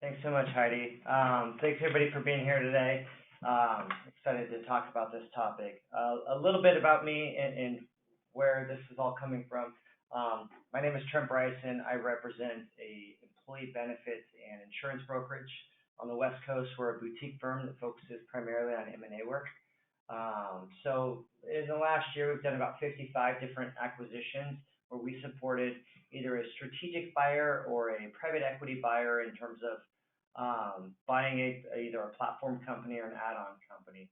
Thanks so much, Heidi. Thanks everybody for being here today. Excited to talk about this topic. A little bit about me and where this is all coming from. My name is Trent Bryson. I represent a employee benefits and insurance brokerage on the West Coast. We're a boutique firm that focuses primarily on M&A work. So in the last year, we've done about 55 different acquisitions where we supported either a strategic buyer or a private equity buyer in terms of buying either a platform company or an add-on company.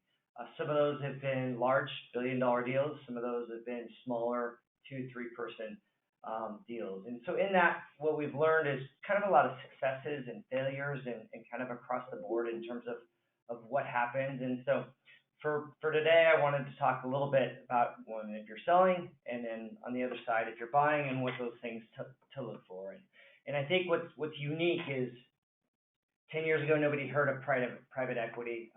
Some of those have been large billion-dollar deals. Some of those have been smaller 2-3 person deals. And so in that, what we've learned is kind of a lot of successes and failures and kind of across the board in terms of what happens. And so for today, I wanted to talk a little bit about one, if you're selling, and then on the other side, if you're buying, and what those things to look for. And I think what's unique is 10 years ago, nobody heard of private equity.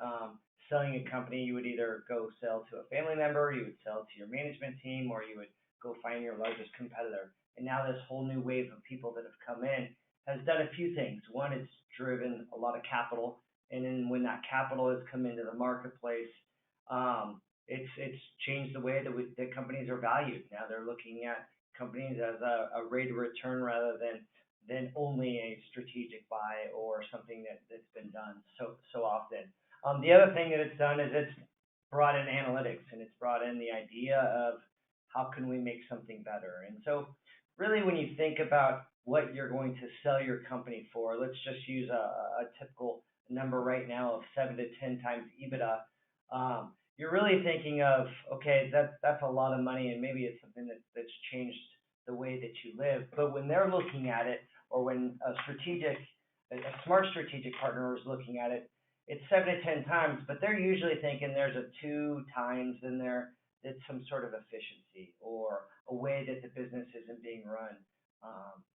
Selling a company, you would either go sell to a family member, you would sell to your management team, or you would go find your largest competitor. And now this whole new wave of people that have come in has done a few things. One, it's driven a lot of capital. And then when that capital has come into the marketplace, it's changed the way that companies are valued. Now they're looking at companies as a rate of return rather than only a strategic buy or something that's been done so often. The other thing that it's done is it's brought in analytics, and it's brought in the idea of how can we make something better. And so really when you think about what you're going to sell your company for, let's just use a typical number right now of 7 to 10 times EBITDA. You're really thinking of, okay, that's a lot of money, and maybe it's something that's changed the way that you live. But when they're looking at it, or when a smart strategic partner is looking at it, it's 7 to 10 times, but they're usually thinking there's a 2 times in there that's some sort of efficiency or a way that the business isn't being run,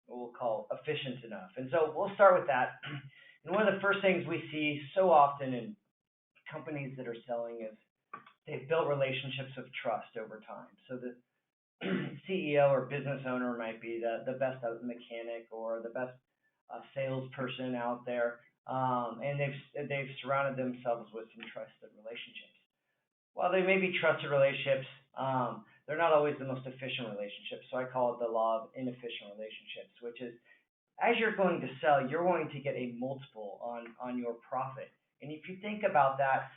what we'll call efficient enough. And so we'll start with that. And one of the first things we see so often in companies that are selling is they've built relationships of trust over time. So the CEO or business owner might be the best mechanic or the best salesperson out there, and they've surrounded themselves with some trusted relationships. While they may be trusted relationships, they're not always the most efficient relationships. So I call it the law of inefficient relationships, which is as you're going to sell, you're going to get a multiple on your profit. And if you think about that,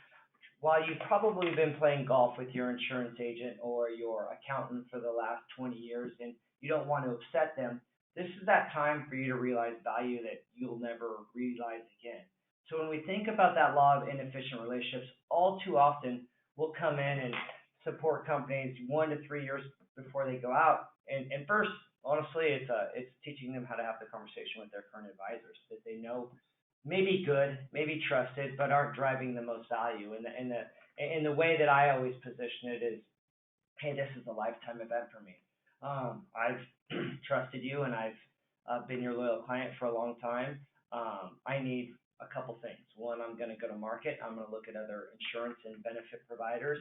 while you've probably been playing golf with your insurance agent or your accountant for the last 20 years and you don't want to upset them, this is that time for you to realize value that you'll never realize again. So when we think about that law of inefficient relationships, all too often we'll come in and support companies 1 to 3 years before they go out. And first, honestly, it's teaching them how to have the conversation with their current advisors that they know may be good, may be trusted, but aren't driving the most value. And the way that I always position it is, hey, this is a lifetime event for me. I've trusted you, and I've been your loyal client for a long time. I need a couple things. One, I'm going to go to market. I'm going to look at other insurance and benefit providers.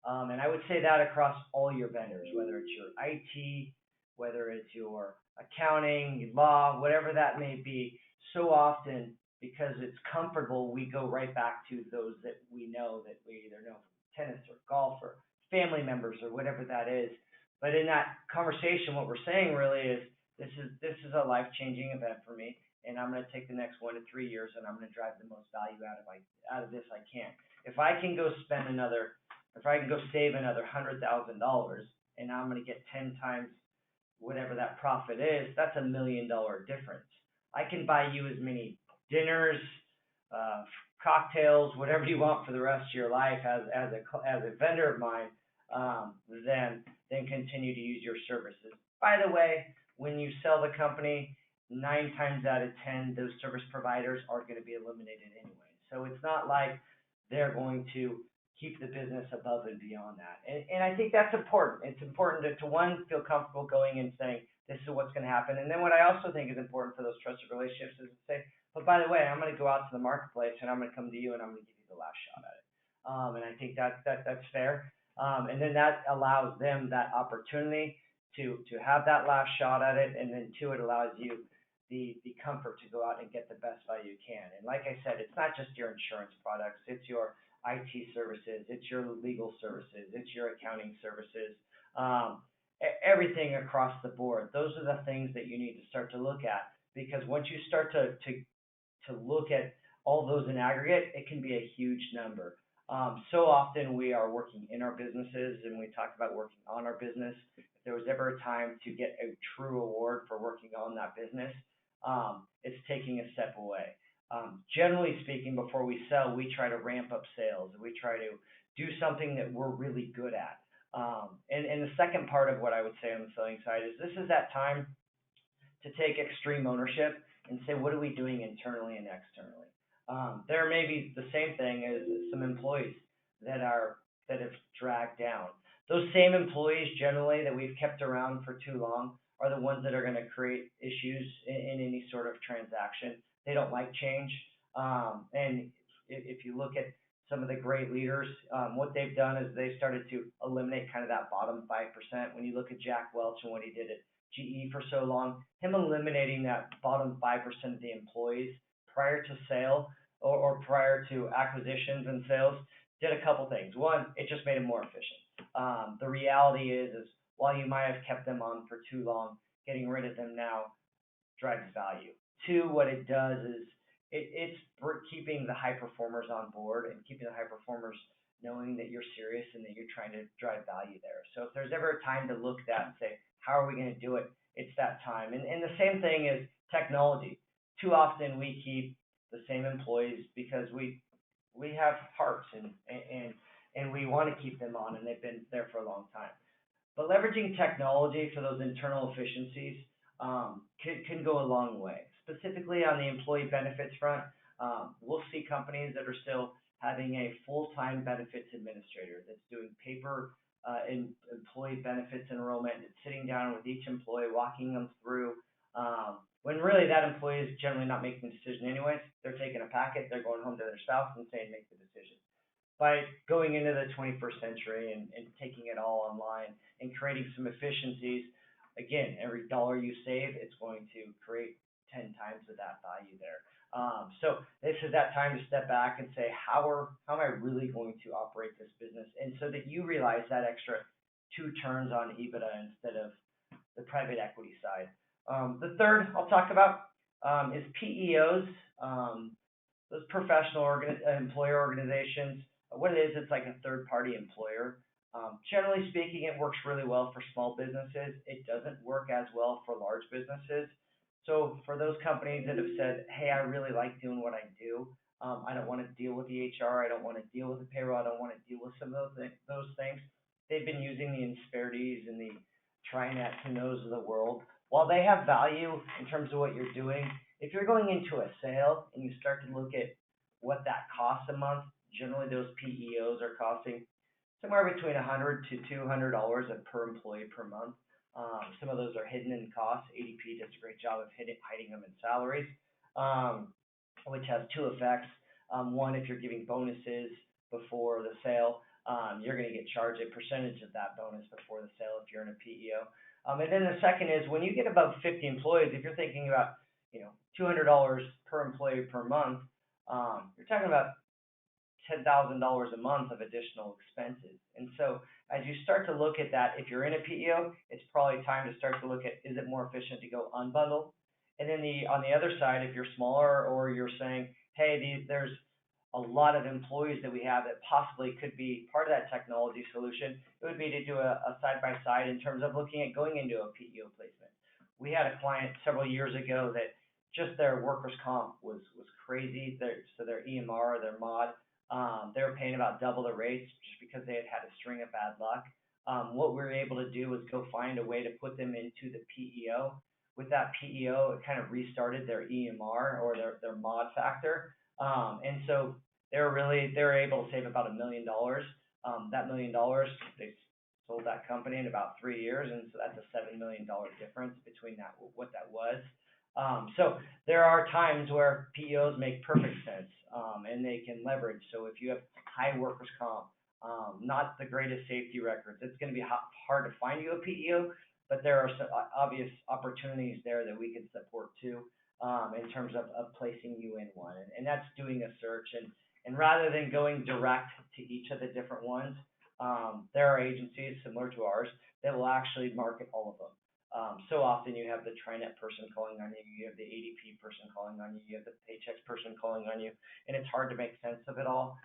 And I would say that across all your vendors, whether it's your IT, whether it's your accounting, law, whatever that may be. So often, because it's comfortable, we go right back to those that we know, that we either know from tennis or golf or family members or whatever that is. But in that conversation, what we're saying really is, this is a life-changing event for me, and I'm going to take the next 1 to 3 years, and I'm going to drive the most value out of this I can. If I can go save another $100,000, and I'm going to get 10 times whatever that profit is, that's $1 million difference. I can buy you as many dinners, cocktails, whatever you want for the rest of your life as a vendor of mine, then continue to use your services. By the way, when you sell the company, 9 times out of 10, those service providers are going to be eliminated anyway. So it's not like they're going to keep the business above and beyond that. And I think that's important. It's important to one, feel comfortable going and saying, this is what's going to happen. And then what I also think is important for those trusted relationships is to say, but by the way, I'm going to go out to the marketplace and I'm going to come to you and I'm going to give you the last shot at it. And I think that's fair. And then that allows them that opportunity to have that last shot at it. And then two, it allows you the comfort to go out and get the best value you can. And like I said, it's not just your insurance products, it's your IT services, it's your legal services, it's your accounting services, everything across the board. Those are the things that you need to start to look at, because once you start to look at all those in aggregate, it can be a huge number. So often we are working in our businesses, and we talk about working on our business. If there was ever a time to get a true award for working on that business, it's taking a step away. Generally speaking, before we sell, we try to ramp up sales. We try to do something that we're really good at. And the second part of what I would say on the selling side is this is that time to take extreme ownership and say, what are we doing internally and externally? There may be the same thing as some employees that have dragged down. Those same employees generally that we've kept around for too long are the ones that are going to create issues in any sort of transaction. They don't like change. And if you look at some of the great leaders, what they've done is they started to eliminate kind of that bottom 5%. When you look at Jack Welch and what he did at GE for so long, him eliminating that bottom 5% of the employees prior to sale or prior to acquisitions and sales did a couple things. One, it just made them more efficient. The reality is while you might have kept them on for too long, getting rid of them now drives value. Two, what it does is it's keeping the high performers on board and keeping the high performers knowing that you're serious and that you're trying to drive value there. So if there's ever a time to look at that and say, how are we going to do it? It's that time. And the same thing is technology. Too often we keep the same employees because we have hearts and we want to keep them on, and they've been there for a long time. But leveraging technology for those internal efficiencies can go a long way. Specifically on the employee benefits front, we'll see companies that are still having a full-time benefits administrator that's doing paper employee benefits enrollment, and sitting down with each employee, walking them through, when really that employee is generally not making the decision anyways. They're taking a packet, they're going home to their spouse and saying, make the decision. By going into the 21st century and taking it all online and creating some efficiencies, again, every dollar you save, it's going to create 10 times of that value there. So this is that time to step back and say, how am I really going to operate this business? And so that you realize that extra 2 turns on EBITDA instead of the private equity side. The third I'll talk about is PEOs, those professional employer organizations. What it is, it's like a third-party employer. Generally speaking, it works really well for small businesses. It doesn't work as well for large businesses. So for those companies that have said, hey, I really like doing what I do, I don't want to deal with the HR, I don't want to deal with the payroll, I don't want to deal with some of those things, they've been using the Insperities and the Trinets and those of the world. While they have value in terms of what you're doing, if you're going into a sale and you start to look at what that costs a month, generally those PEOs are costing somewhere between $100 to $200 per employee per month. Some of those are hidden in costs. ADP does a great job of hiding them in salaries, which has 2 effects. One, if you're giving bonuses before the sale, you're going to get charged a percentage of that bonus before the sale if you're in a PEO. And then the second is when you get above 50 employees, if you're thinking about $200 per employee per month, you're talking about $10,000 a month of additional expenses. And so as you start to look at that, if you're in a PEO, it's probably time to start to look at, is it more efficient to go unbundle? And then on the other side, if you're smaller or you're saying, hey, there's a lot of employees that we have that possibly could be part of that technology solution, it would be to do a side-by-side in terms of looking at going into a PEO placement. We had a client several years ago that just their workers' comp was crazy. So their EMR or their mod, they were paying about double the rates just because they had a string of bad luck. What we were able to do was go find a way to put them into the PEO. With that PEO, it kind of restarted their EMR or their mod factor. And so they were able to save about $1 million. That $1 million, they sold that company in about 3 years, and so that's a $7 million difference between what that was. So there are times where PEOs make perfect sense, and they can leverage. So if you have high workers' comp, not the greatest safety records, it's going to be hard to find you a PEO, but there are some obvious opportunities there that we can support too. in terms of placing you in one. And that's doing a search. And rather than going direct to each of the different ones, there are agencies similar to ours that will actually market all of them. So often you have the TriNet person calling on you, you have the ADP person calling on you, you have the Paychex person calling on you, and it's hard to make sense of it all.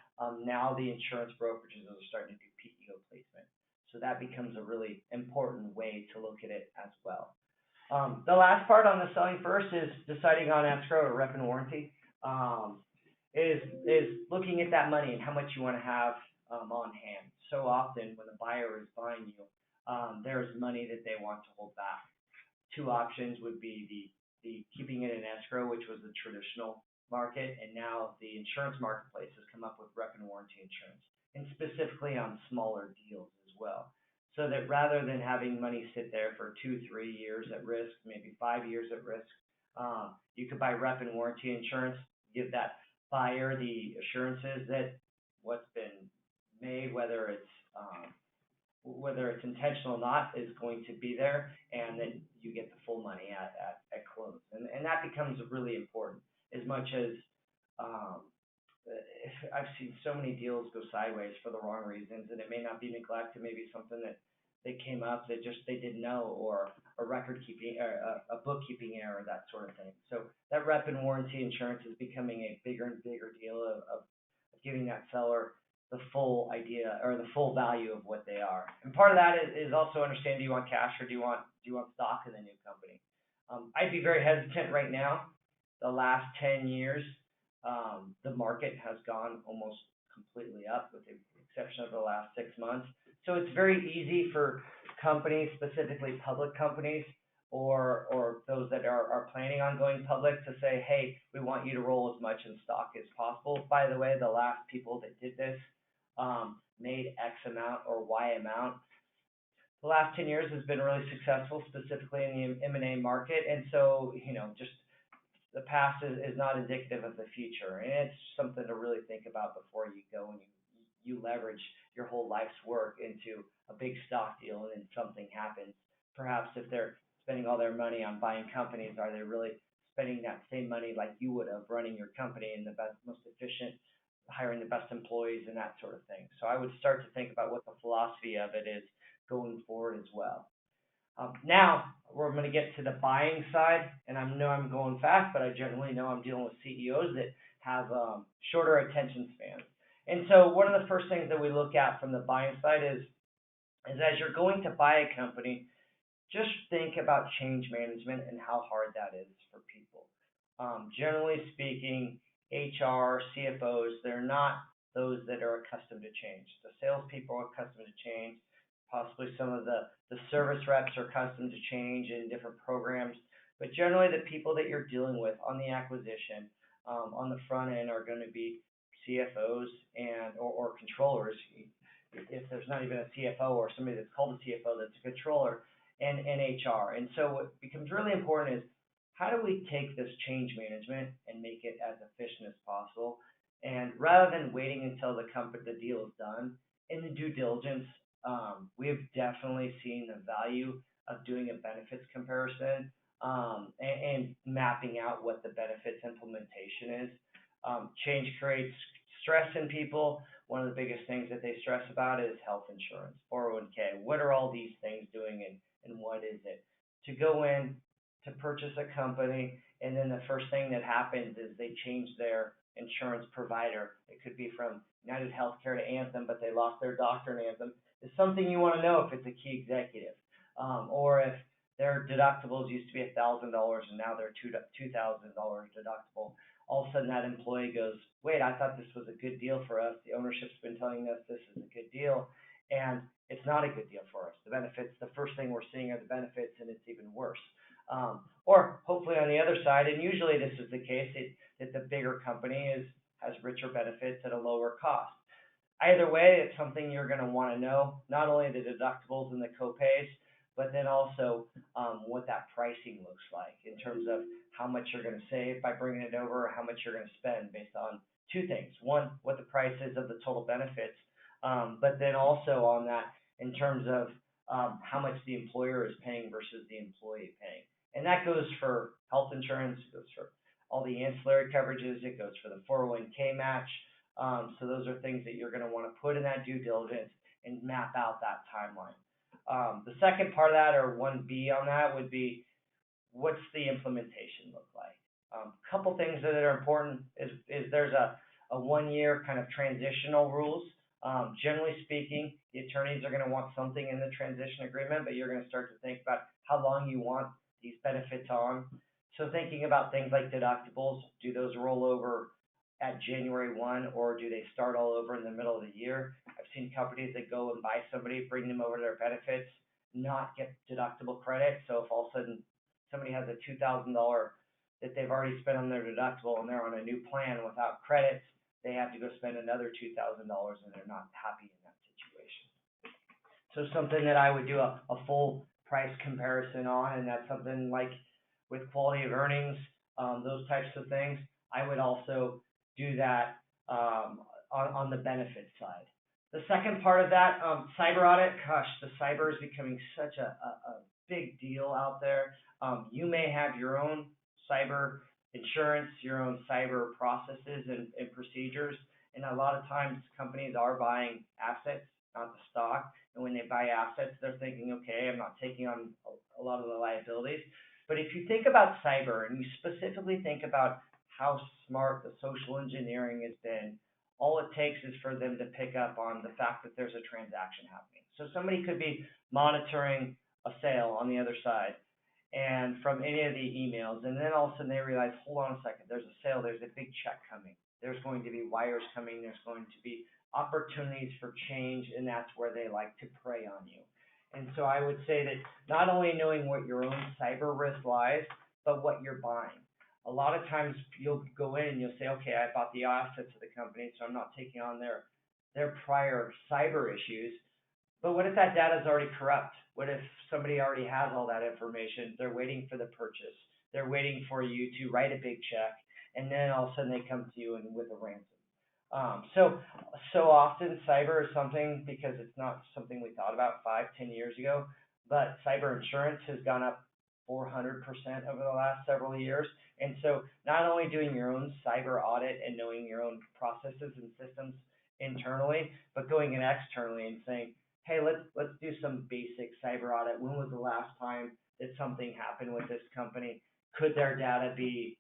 Now the insurance brokerages are starting to do PEO placement. So that becomes a really important way to look at it as well. The last part on the selling first is deciding on escrow or rep and warranty. Is looking at that money and how much you want to have on hand. So often when the buyer is buying you, there's money that they want to hold back. Two options would be the keeping it in escrow, which was the traditional market, and now the insurance marketplace has come up with rep and warranty insurance, and specifically on smaller deals as well. So that rather than having money sit there for 2-3 years at risk, maybe 5 years at risk, you could buy rep and warranty insurance, give that buyer the assurances that what's been made, whether it's intentional or not, is going to be there, and then you get the full money at close. And that becomes really important, as much as I've seen so many deals go sideways for the wrong reasons, and it may not be neglect, it may be something that came up that just they didn't know, or a record keeping, a bookkeeping error, that sort of thing. So that rep and warranty insurance is becoming a bigger and bigger deal of giving that seller the full idea or the full value of what they are. And part of that is also understand, do you want cash or do you want stock in the new company? I'd be very hesitant right now. The last 10 years, the market has gone almost completely up, with the exception of the last 6 months. So it's very easy for companies, specifically public companies, or those that are planning on going public, to say, hey, we want you to roll as much in stock as possible. By the way, the last people that did this made X amount or Y amount. The last 10 years has been really successful, specifically in the M&A market. And so, just the past is not indicative of the future. And it's something to really think about before you go and you leverage your whole life's work into a big stock deal, and then something happens. Perhaps if they're spending all their money on buying companies, are they really spending that same money like you would have running your company in the best, most efficient, hiring the best employees and that sort of thing? So I would start to think about what the philosophy of it is going forward as well. Now we're going to get to the buying side, and I know I'm going fast, but I generally know I'm dealing with CEOs that have shorter attention spans. And so one of the first things that we look at from the buying side is as you're going to buy a company, just think about change management and how hard that is for people. Generally speaking, HR, CFOs, they're not those that are accustomed to change. The salespeople are accustomed to change. Possibly some of the service reps are accustomed to change in different programs. But generally, the people that you're dealing with on the acquisition, on the front end, are going to be CFOs or controllers. If there's not even a CFO or somebody that's called a CFO that's a controller, and HR. And so what becomes really important is, how do we take this change management and make it as efficient as possible? And rather than waiting until the deal is done, in the due diligence, we have definitely seen the value of doing a benefits comparison and mapping out what the benefits implementation is. Change creates stress in people. One of the biggest things that they stress about is health insurance, 401k. What are all these things doing, and what is it? To go in to purchase a company, and then the first thing that happens is they change their insurance provider. It could be from United Healthcare to Anthem, but they lost their doctor in Anthem. It's something you want to know if it's a key executive, or if their deductibles used to be $1,000 and now they're $2,000 deductible. All of a sudden that employee goes, wait, I thought this was a good deal for us. The ownership's been telling us this is a good deal, and it's not a good deal for us. The benefits, the first thing we're seeing are the benefits, and it's even worse. Or hopefully on the other side, and usually this is the case, that the bigger company has richer benefits at a lower cost. Either way, it's something you're going to want to know, not only the deductibles and the copays, but then also what that pricing looks like in terms of how much you're going to save by bringing it over, or how much you're going to spend, based on two things. One, what the price is of the total benefits, but then also on that in terms of how much the employer is paying versus the employee paying. And that goes for health insurance, it goes for all the ancillary coverages, it goes for the 401k match. So those are things that you're going to want to put in that due diligence and map out that timeline. The second part of that, or 1B on that, would be what's the implementation look like? Couple things that are important is there's a 1 year kind of transitional rules. Generally speaking, the attorneys are going to want something in the transition agreement, but you're going to start to think about how long you want these benefits on. So thinking about things like deductibles, do those roll over at January 1, or do they start all over in the middle of the year? I've seen companies that go and buy somebody, bring them over their benefits, not get deductible credit. So if all of a sudden somebody has a $2,000 that they've already spent on their deductible and they're on a new plan without credits, they have to go spend another $2,000 and they're not happy in that situation. So something that I would do a full price comparison on, and that's something like with quality of earnings, those types of things. I would also do that on the benefit side. The second part of that, cyber audit, gosh, the cyber is becoming such a big deal out there. You may have your own cyber insurance, your own cyber processes and procedures, and a lot of times companies are buying assets, not the stock, and when they buy assets, they're thinking, okay, I'm not taking on a lot of the liabilities. But if you think about cyber, and you specifically think about how smart the social engineering has been, all it takes is for them to pick up on the fact that there's a transaction happening. So somebody could be monitoring a sale on the other side, and from any of the emails, and then all of a sudden they realize, hold on a second, there's a sale, there's a big check coming, there's going to be wires coming, there's going to be opportunities for change, and that's where they like to prey on you. And so I would say that not only knowing what your own cyber risk lies, but what you're buying. A lot of times you'll go in and you'll say, okay, I bought the assets of the company, so I'm not taking on their prior cyber issues. But what if that data is already corrupt? What if somebody already has all that information? They're waiting for the purchase. They're waiting for you to write a big check, and then all of a sudden they come to you and with a ransom. So often cyber is something, because it's not something we thought about 5-10 years ago, but cyber insurance has gone up 400% over the last several years. And so not only doing your own cyber audit and knowing your own processes and systems internally, but going in externally and saying, hey, let's do some basic cyber audit. When was the last time that something happened with this company? Could their data be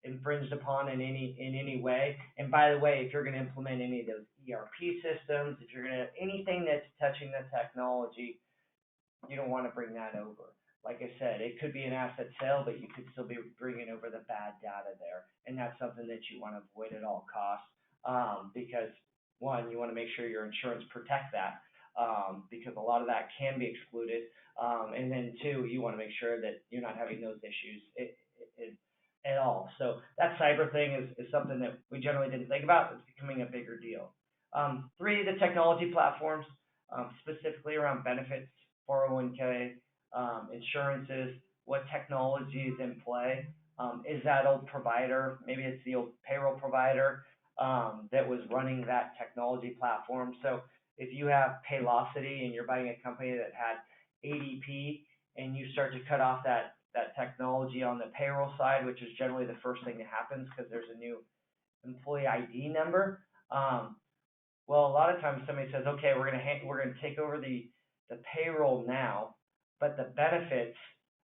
infringed upon in any way? And by the way, if you're going to implement any of those ERP systems, if you're going to anything that's touching the technology, you don't want to bring that over. Like I said, it could be an asset sale, but you could still be bringing over the bad data there, and that's something that you want to avoid at all costs, because one, you want to make sure your insurance protects that, because a lot of that can be excluded, and then two, you want to make sure that you're not having those issues at all. So that cyber thing is something that we generally didn't think about. It's becoming a bigger deal. Three, the technology platforms, specifically around benefits, 401k, insurances, what technology is in play. Is that old provider, maybe it's the old payroll provider that was running that technology platform. So if you have Paylocity and you're buying a company that had ADP, and you start to cut off that technology on the payroll side, which is generally the first thing that happens because there's a new employee ID number. Well, a lot of times somebody says, okay, we're going to take over the payroll now, but the benefits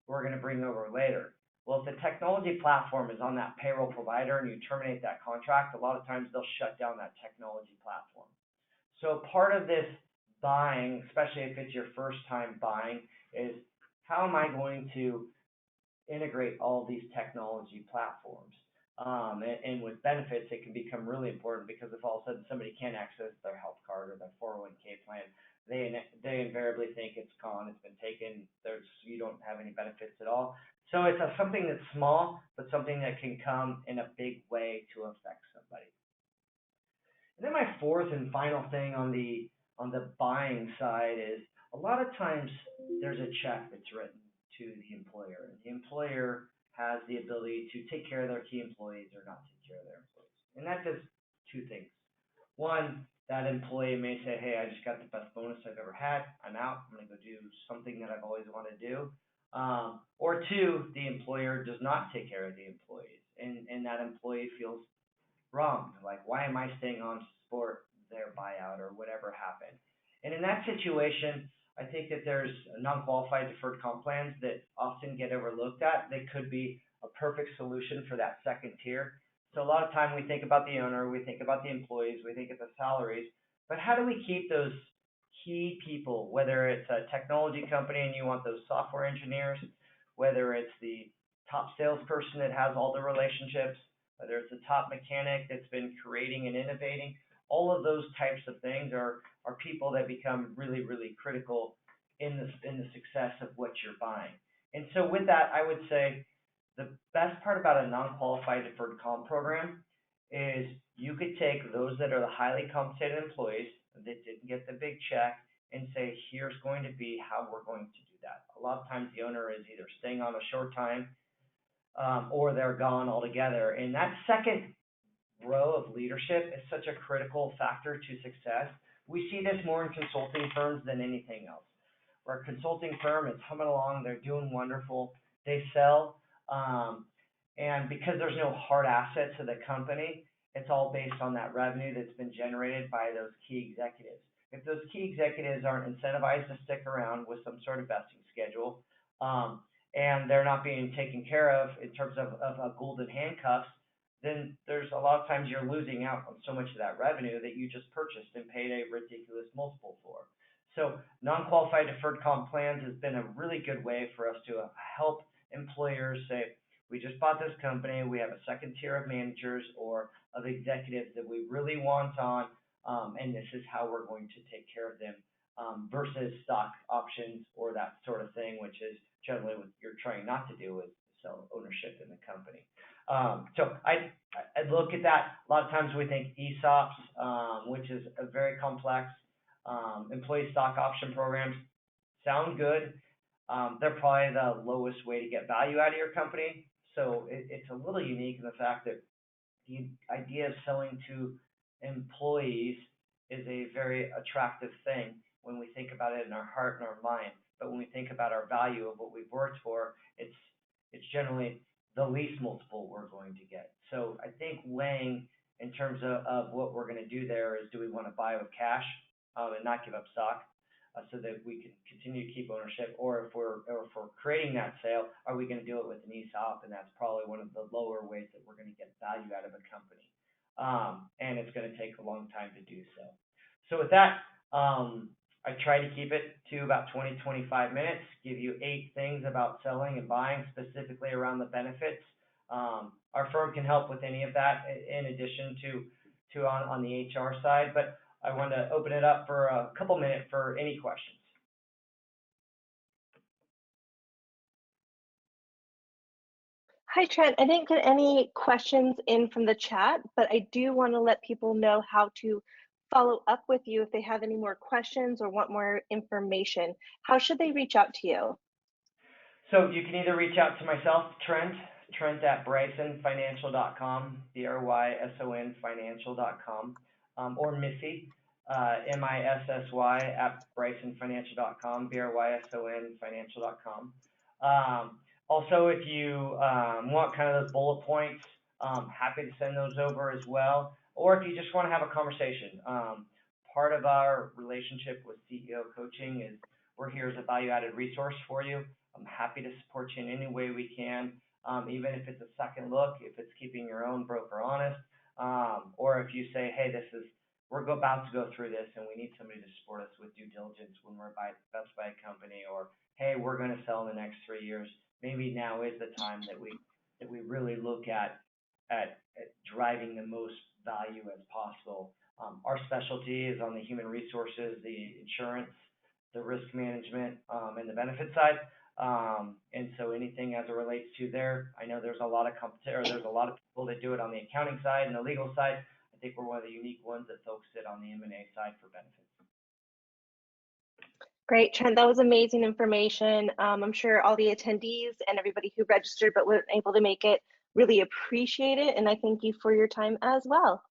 we're going to bring over later. Well, if the technology platform is on that payroll provider and you terminate that contract, a lot of times they'll shut down that technology platform. So part of this buying, especially if it's your first time buying, is how am I going to integrate all these technology platforms? And with benefits, it can become really important, because if all of a sudden somebody can't access their health card or their 401k plan, they invariably think it's gone, it's been taken, you don't have any benefits at all. So it's something that's small, but something that can come in a big way to affect somebody. And then my fourth and final thing on the buying side is, a lot of times there's a check that's written to the employer, and the employer has the ability to take care of their key employees or not take care of their employees. And that does two things. One, that employee may say, hey, I just got the best bonus I've ever had. I'm out. I'm going to go do something that I've always wanted to do. Or two, the employer does not take care of the employees, and that employee feels wrong. Like, why am I staying on to support their buyout or whatever happened? And in that situation, I think that there's non-qualified deferred comp plans that often get overlooked at. They could be a perfect solution for that second tier. So a lot of time we think about the owner, we think about the employees, we think of the salaries, but how do we keep those key people, whether it's a technology company and you want those software engineers, whether it's the top salesperson that has all the relationships, whether it's a top mechanic that's been creating and innovating, all of those types of things are people that become really, really critical in the success of what you're buying. And so with that, I would say the best part about a non-qualified deferred comp program is you could take those that are the highly compensated employees that didn't get the big check and say, here's going to be how we're going to do that. A lot of times the owner is either staying on a short time or they're gone altogether. And that second row of leadership is such a critical factor to success. We see this more in consulting firms than anything else. Where a consulting firm is humming along, they're doing wonderful, they sell, and because there's no hard assets of the company, it's all based on that revenue that's been generated by those key executives. If those key executives aren't incentivized to stick around with some sort of vesting schedule, and they're not being taken care of in terms of golden handcuffs, then there's a lot of times you're losing out on so much of that revenue that you just purchased and paid a ridiculous multiple for. So non-qualified deferred comp plans has been a really good way for us to help employers say, we just bought this company, we have a second tier of managers or of executives that we really want on, and this is how we're going to take care of them, versus stock options or that sort of thing, which is generally what you're trying not to do, is sell ownership in the company. So I look at that. A lot of times we think ESOPs, which is a very complex. Employee stock option programs sound good. They're probably the lowest way to get value out of your company. So it's a little unique in the fact that the idea of selling to employees is a very attractive thing when we think about it in our heart and our mind. But when we think about our value of what we've worked for, it's generally the least multiple we're going to get. So I think weighing in terms of what we're going to do there is, do we want to buy with cash and not give up stock so that we can continue to keep ownership, or if we're creating that sale, are we going to do it with an ESOP? And that's probably one of the lower ways that we're going to get value out of a company, and it's going to take a long time to do so. So with that, I try to keep it to about 20-25 minutes, give you 8 things about selling and buying, specifically around the benefits. Our firm can help with any of that in addition to on the HR side, but I want to open it up for a couple minutes for any questions. Hi, Trent. I didn't get any questions in from the chat, but I do want to let people know how to follow up with you if they have any more questions or want more information. How should they reach out to you? So you can either reach out to myself, Trent at brysonfinancial.com, BRYSON financial.com, or Missy, MISSY at brysonfinancial.com, BRYSON financial.com. Also, if you want kind of those bullet points, happy to send those over as well. Or if you just want to have a conversation. Part of our relationship with CEO coaching is we're here as a value-added resource for you. I'm happy to support you in any way we can, even if it's a second look, if it's keeping your own broker honest, or if you say, hey, we're about to go through this and we need somebody to support us with due diligence when we're about to buy a company, or hey, we're going to sell in the next 3 years. Maybe now is the time that we really look at driving the most value as possible. Our specialty is on the human resources, the insurance, the risk management, and the benefit side. And so anything as it relates to there, I know there's a lot of there's a lot of people that do it on the accounting side and the legal side. I think we're one of the unique ones that focus it on the M&A side for benefits. Great, Trent. That was amazing information. I'm sure all the attendees and everybody who registered but weren't able to make it really appreciate it. And I thank you for your time as well.